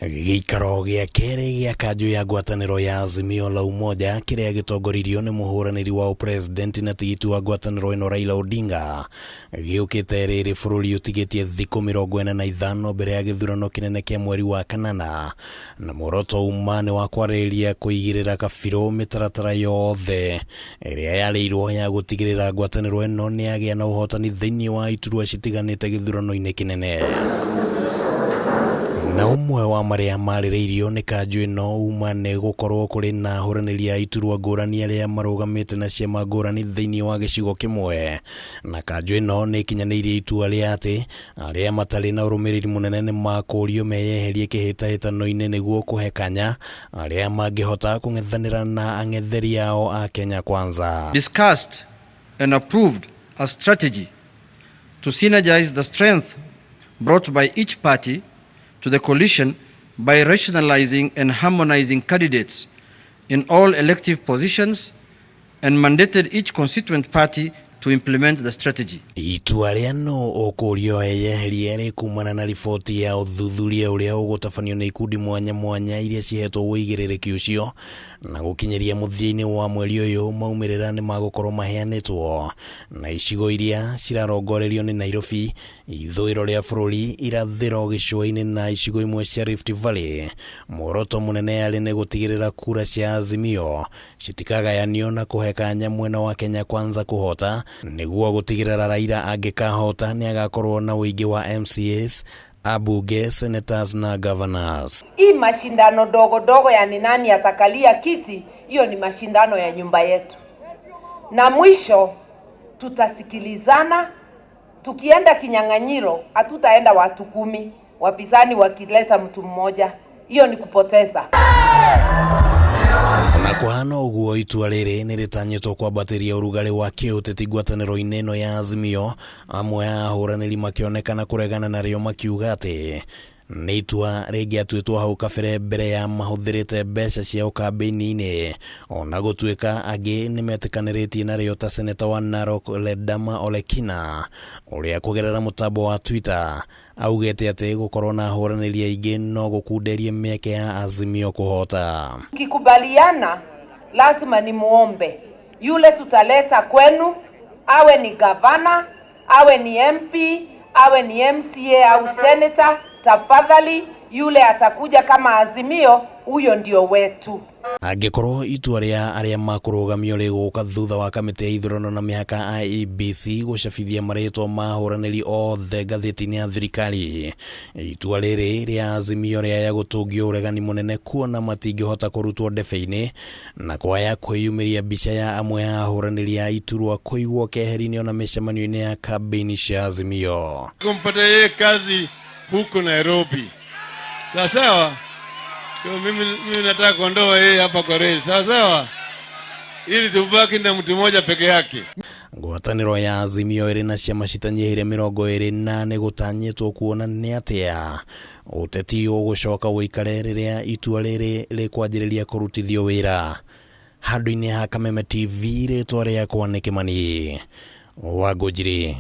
Gĩikaro gĩa kerĩ gĩa Kanju ya ngwataniro ya Azimio la Umoja kĩrĩa gĩtongoririo nĩ mũhuranĩri wa president na tigiti wa ngwataniro ĩno Raila Odinga gĩũkĩte rĩrĩ bũrũri ũtigĩtie thikũ 45 mbere ya gĩthurano kĩnene kĩa mweri wa kanana, na muoroto uma nĩ wa kwarĩrĩria kũigĩrĩra kabirũ mĩtaratara yothe ĩrĩa yarĩirwo ya gũtigĩrĩra ngwataniro ĩno nĩ yagĩa na ũhotani thĩinĩ wa iturwa citiganĩte gĩthurano-inĩ kĩnene. Na umwe wa maria marĩrĩirio nĩ Kanju ĩno uma nĩ gukorwo kũrĩ na ahuraniri a iturwa ngũrani arĩa marũgamĩte na ciama ngũrani thĩinĩ wa gĩcigo kĩmwe, na Kanju ĩno nĩ ikinyaniirie itua rĩa atĩ arĩa matarĩ na urumiriri munene nĩ makũrio meyeherie kĩhĩtahĩtano-inĩ nĩguo kũhe kanya arĩa mangĩhota kũng'ethanĩra na ang'etheri ao a Kenya Kwanza. Discussed and approved a strategy to synergize the strength brought by each party to the coalition by rationalizing and harmonizing candidates in all elective positions and mandated each constituent party to implement the strategy. Itua rĩa no ũkũrio eyeherie rĩkumana na riboti ya ũthuthuria ũrĩa ũgũtabanio nĩ ikundi mwanya mwanya iria cihetwo wĩigĩrĩrĩki ũcio, na gũkinyĩria mũthia-inĩ wa mweri ũyũ maumĩrĩra nĩ magũkorwo maheanĩtwo, na icigo iria cirarongorerio nĩ Nairobi, ithũĩro rĩa bũrũri, irathĩro gĩcũa-inĩ na icigo imwe cia Rift Valley. Muoroto mũnene arĩ nĩ gũtigĩrĩra kura cia Azimio citikagayanio na kũhe kanya mwena wa Kenya Kwanza kũhota, nĩguo gũtigĩrĩra Raila angĩkahota nĩ agakorwo na ũingĩ wa MCAs, abunge, senators na governors. Hii mashindano dogo dogo ya ni nani atakalia kiti, hiyo ni mashindano ya nyumba yetu, na mwisho tutasikilizana. Tukienda kinyang'anyiro hatutaenda watu 10, wapinzani wakileta mtu mmoja, hiyo ni kupoteza. Na kuhana uguo itua rĩrĩ nĩ rĩtanyĩtwo kwambatĩria ũrugarĩ wa kiuteti ngwatanĩro-inĩ ĩno ya Azimio, amwe a ahuraniri makĩonekana kũregana narĩo makiuga atĩ nĩ itua rĩngĩatuĩtwo hau kabere mbere ya mahũthĩrĩte mbeca ciao kambĩini-inĩ, ona gũtuĩka angĩ nĩ metĩkanĩrĩtie narĩo ta seneta wa Narok Ledama Olekina, ũrĩa kũgerera mũtambo wa Twitter augĩte atĩ gũkorwo na ahuranĩri aingĩ no gũkunderie mĩeke ya Azimio kũhota. Kikubaliana lazima ni muombe yule tutaleta kwenu, awe ni gavana, awe ni MP, awe ni MCA au senator, tafadhali yule atakuja kama Azimio, huyo ndio wetu. Angĩkorwo itua rĩa arĩa makũrũgamio rĩgũka thutha wa kamĩtĩ ya ithurano na mĩhaka IEBC gũcabithia marĩtwa ma ahuranĩri othe ngathĩti-inĩ ya thirikari, itua rĩrĩ rĩa Azimio rĩa gũtũngio ũregani mũnene kuona matingĩhota kũrutwo ndebe-inĩ na kwaya kwĩyumĩria mbica ya amwe a ahuranĩri a iturwa kũigwo keheri-inĩ ona mĩcemanio-inĩ ya kambĩini cia Azimio. Kumpata yeye kazi huko Nairobi. Sawa? Mimi nataka kuondoa yeye hapa kwa rais. Sawa? Ili tubaki na mtu mmoja peke yake. Ngwatanĩro ya Azimio ĩrĩ na ciama citanyihĩire 28 gũtanyĩtwo kuona nĩ atĩa Uteti ũgũcoka ũikare rĩrĩa itua rĩrĩ rĩkwanjĩrĩria kũrutithio wĩra. Handũ-inĩ ha Kameme TV rĩtwa rĩakwa nĩ Kimani wa Ngũnjiri.